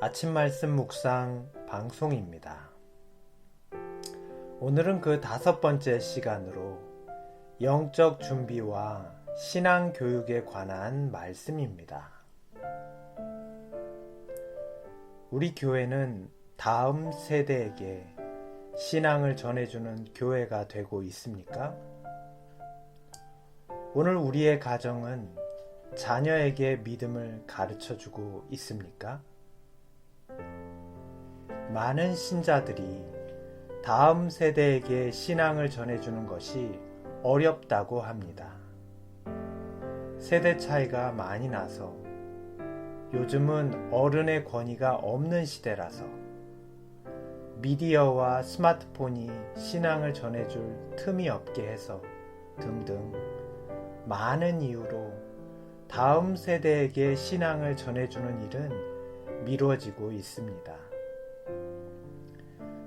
아침 말씀 묵상 방송입니다. 오늘은 그 5번째 시간으로 영적 준비와 신앙 교육에 관한 말씀입니다. 우리 교회는 다음 세대에게 신앙을 전해주는 교회가 되고 있습니까? 오늘 우리의 가정은 자녀에게 믿음을 가르쳐주고 있습니까? 많은 신자들이 다음 세대에게 신앙을 전해주는 것이 어렵다고 합니다. 세대 차이가 많이 나서 요즘은 어른의 권위가 없는 시대라서 미디어와 스마트폰이 신앙을 전해줄 틈이 없게 해서 등등 많은 이유로 다음 세대에게 신앙을 전해주는 일은 미뤄지고 있습니다.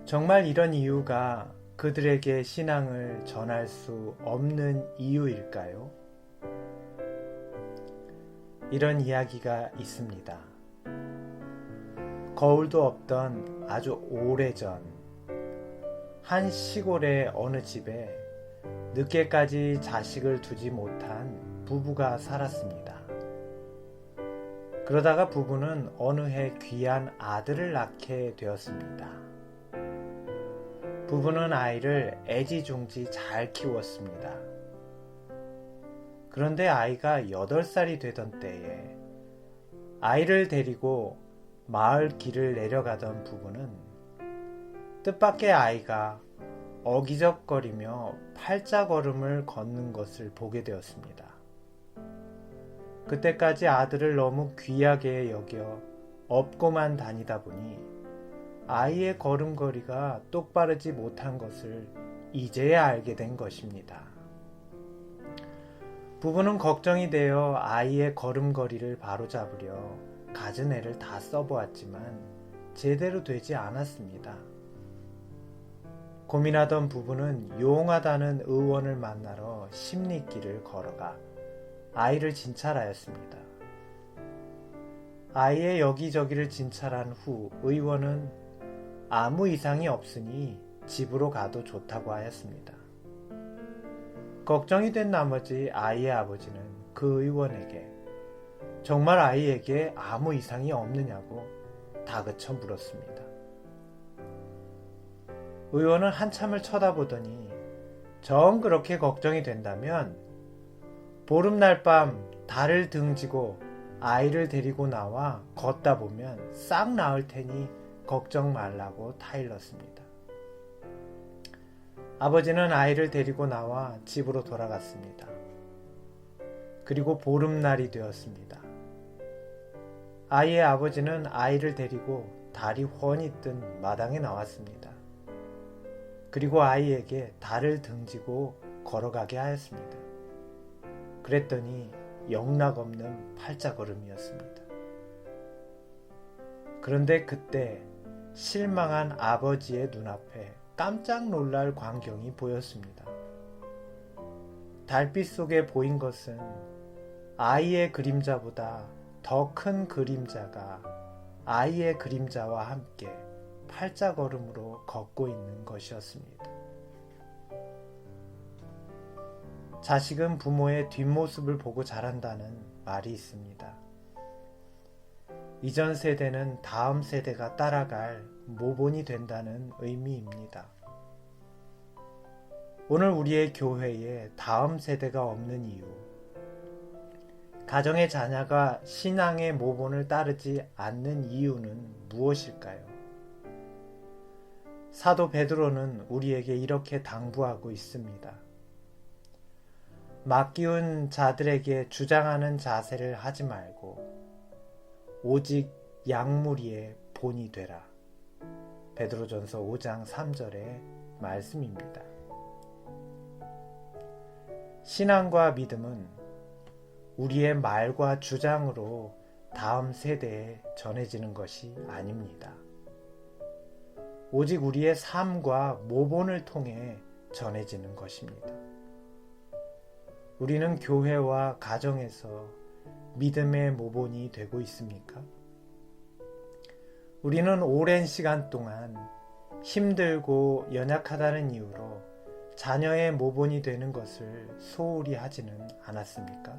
정말 이런 이유가 그들에게 신앙을 전할 수 없는 이유일까요? 이런 이야기가 있습니다. 거울도 없던 아주 오래전 한 시골의 어느 집에 늦게까지 자식을 두지 못한 부부가 살았습니다. 그러다가 부부는 어느 해 귀한 아들을 낳게 되었습니다. 부부는 아이를 애지중지 잘 키웠습니다. 그런데 아이가 8살이 되던 때에 아이를 데리고 마을 길을 내려가던 부부는 뜻밖의 아이가 어기적거리며 팔자걸음을 걷는 것을 보게 되었습니다. 그때까지 아들을 너무 귀하게 여겨 업고만 다니다 보니 아이의 걸음걸이가 똑바르지 못한 것을 이제야 알게 된 것입니다. 부부는 걱정이 되어 아이의 걸음걸이를 바로잡으려 갖은 애를 다 써보았지만 제대로 되지 않았습니다. 고민하던 부부는 용하다는 의원을 만나러 심리길을 걸어가 아이를 진찰하였습니다. 아이의 여기저기를 진찰한 후 의원은 아무 이상이 없으니 집으로 가도 좋다고 하였습니다. 걱정이 된 나머지 아이의 아버지는 그 의원에게 정말 아이에게 아무 이상이 없느냐고 다그쳐 물었습니다. 의원은 한참을 쳐다보더니 정 그렇게 걱정이 된다면 보름날 밤 달을 등지고 아이를 데리고 나와 걷다 보면 싹 나을 테니 걱정 말라고 타일렀습니다. 아버지는 아이를 데리고 나와 집으로 돌아갔습니다. 그리고 보름날이 되었습니다. 아이의 아버지는 아이를 데리고 달이 훤히 뜬 마당에 나왔습니다. 그리고 아이에게 달을 등지고 걸어가게 하였습니다. 그랬더니 영락없는 팔자걸음이었습니다. 그런데 그때 실망한 아버지의 눈앞에 깜짝 놀랄 광경이 보였습니다. 달빛 속에 보인 것은 아이의 그림자보다 더 큰 그림자가 아이의 그림자와 함께 팔자걸음으로 걷고 있는 것이었습니다. 자식은 부모의 뒷모습을 보고 자란다는 말이 있습니다. 이전 세대는 다음 세대가 따라갈 모본이 된다는 의미입니다. 오늘 우리의 교회에 다음 세대가 없는 이유, 가정의 자녀가 신앙의 모본을 따르지 않는 이유는 무엇일까요? 사도 베드로는 우리에게 이렇게 당부하고 있습니다. 맡기운 자들에게 주장하는 자세를 하지 말고 오직 양무리의 본이 되라. 베드로전서 5장 3절의 말씀입니다. 신앙과 믿음은 우리의 말과 주장으로 다음 세대에 전해지는 것이 아닙니다. 오직 우리의 삶과 모본을 통해 전해지는 것입니다. 우리는 교회와 가정에서 믿음의 모본이 되고 있습니까? 우리는 오랜 시간 동안 힘들고 연약하다는 이유로 자녀의 모본이 되는 것을 소홀히 하지는 않았습니까?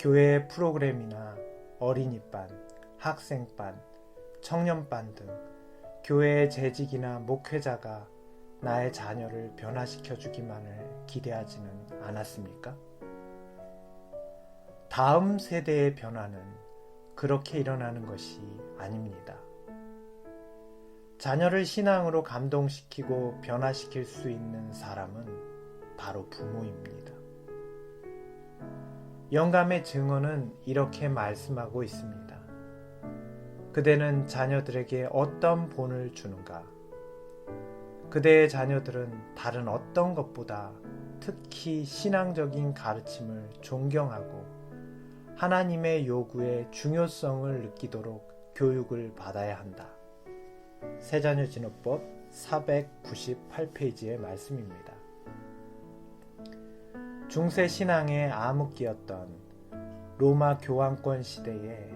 교회 프로그램이나 어린이반, 학생반, 청년반 등 교회의 재직이나 목회자가 나의 자녀를 변화시켜 주기만을 기대하지는 않았습니까? 다음 세대의 변화는 그렇게 일어나는 것이 아닙니다. 자녀를 신앙으로 감동시키고 변화시킬 수 있는 사람은 바로 부모입니다. 영감의 증언은 이렇게 말씀하고 있습니다. 그대는 자녀들에게 어떤 본을 주는가? 그대의 자녀들은 다른 어떤 것보다 특히 신앙적인 가르침을 존경하고 하나님의 요구의 중요성을 느끼도록 교육을 받아야 한다. 새자녀진흥법 498페이지의 말씀입니다. 중세 신앙의 암흑기였던 로마 교황권 시대에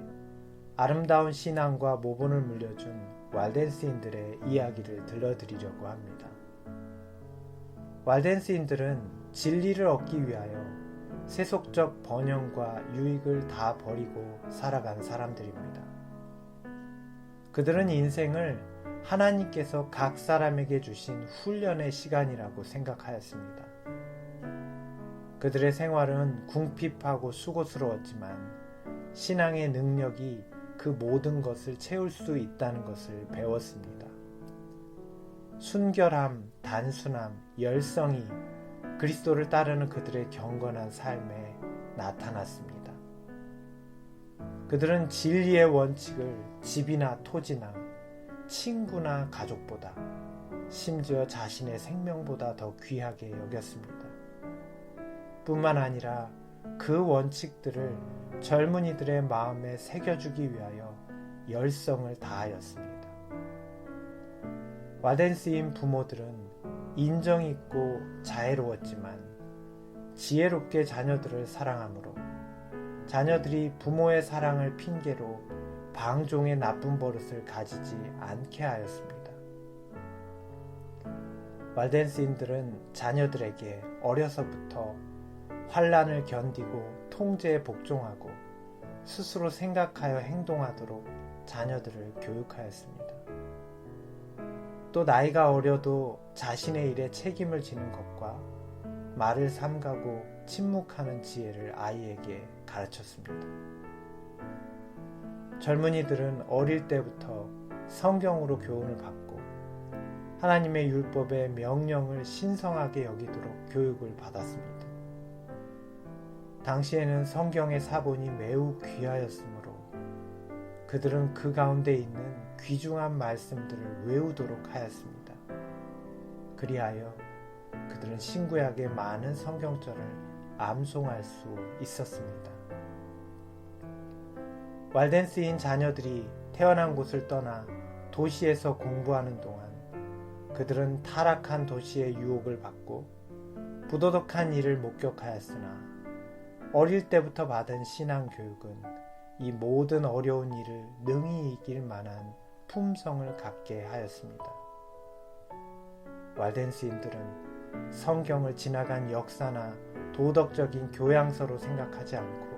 아름다운 신앙과 모본을 물려준 walden시인들의 이야기를 들려드리려고 합니다. walden시인들은 진리를 얻기 위하여 세속적 번영과 유익을 다 버리고 살아간 사람들입니다. 그들은 인생을 하나님께서 각 사람에게 주신 훈련의 시간이라고 생각하였습니다. 그들의 생활은 궁핍하고 수고스러웠지만 신앙의 능력이 그 모든 것을 채울 수 있다는 것을 배웠습니다. 순결함, 단순함, 열성이 그리스도를 따르는 그들의 경건한 삶에 나타났습니다. 그들은 진리의 원칙을 집이나 토지나 친구나 가족보다 심지어 자신의 생명보다 더 귀하게 여겼습니다. 뿐만 아니라 그 원칙들을 젊은이들의 마음에 새겨주기 위하여 열성을 다하였습니다. walden시인 부모들은 인정 있고 자애로웠지만 지혜롭게 자녀들을 사랑하므로 자녀들이 부모의 사랑을 핑계로 방종의 나쁜 버릇을 가지지 않게 하였습니다. walden시인들은 자녀들에게 어려서부터 환난을 견디고 통제에 복종하고 스스로 생각하여 행동하도록 자녀들을 교육하였습니다. 또 나이가 어려도 자신의 일에 책임을 지는 것과 말을 삼가고 침묵하는 지혜를 아이에게 가르쳤습니다. 젊은이들은 어릴 때부터 성경으로 교훈을 받고 하나님의 율법의 명령을 신성하게 여기도록 교육을 받았습니다. 당시에는 성경의 사본이 매우 귀하였으므로 그들은 그 가운데 있는 귀중한 말씀들을 외우도록 하였습니다. 그리하여 그들은 신구약의 많은 성경절을 암송할 수 있었습니다. walden시인 자녀들이 태어난 곳을 떠나 도시에서 공부하는 동안 그들은 타락한 도시의 유혹을 받고 부도덕한 일을 목격하였으나 어릴 때부터 받은 신앙 교육은 이 모든 어려운 일을 능히 이길 만한 품성을 갖게 하였습니다. walden시인들은 성경을 지나간 역사나 도덕적인 교양서로 생각하지 않고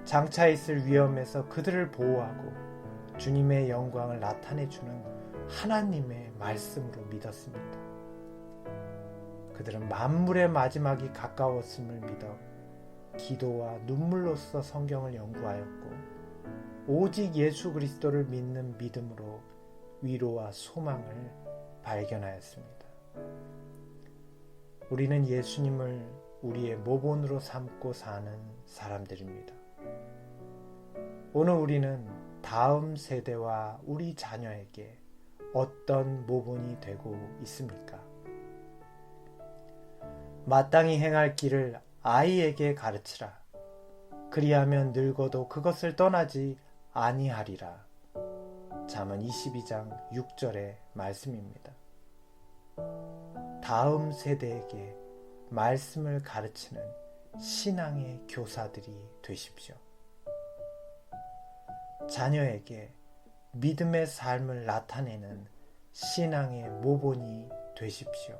장차 있을 위험에서 그들을 보호하고 주님의 영광을 나타내주는 하나님의 말씀으로 믿었습니다. 그들은 만물의 마지막이 가까웠음을 믿어 기도와 눈물로써 성경을 연구하였고 오직 예수 그리스도를 믿는 믿음으로 위로와 소망을 발견하였습니다. 우리는 예수님을 우리의 모본으로 삼고 사는 사람들입니다. 오늘 우리는 다음 세대와 우리 자녀에게 어떤 모본이 되고 있습니까? 마땅히 행할 길을 아이에게 가르치라. 그리하면 늙어도 그것을 떠나지 아니하리라. 잠언 22장 6절의 말씀입니다. 다음 세대에게 말씀을 가르치는 신앙의 교사들이 되십시오. 자녀에게 믿음의 삶을 나타내는 신앙의 모본이 되십시오.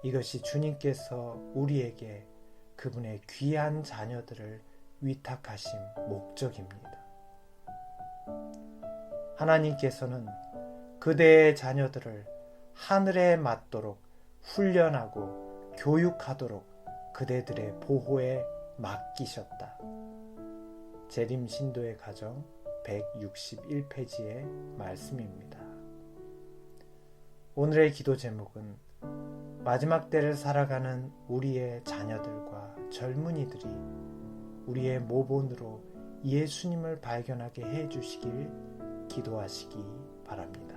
이것이 주님께서 우리에게 그분의 귀한 자녀들을 위탁하신 목적입니다. 하나님께서는 그대의 자녀들을 하늘에 맞도록 훈련하고 교육하도록 그대들의 보호에 맡기셨다. 재림 신도의 가정 161페이지의 말씀입니다. 오늘의 기도 제목은 마지막 때를 살아가는 우리의 자녀들과 젊은이들이 우리의 모본으로 예수님을 발견하게 해주시길 기도하시기 바랍니다.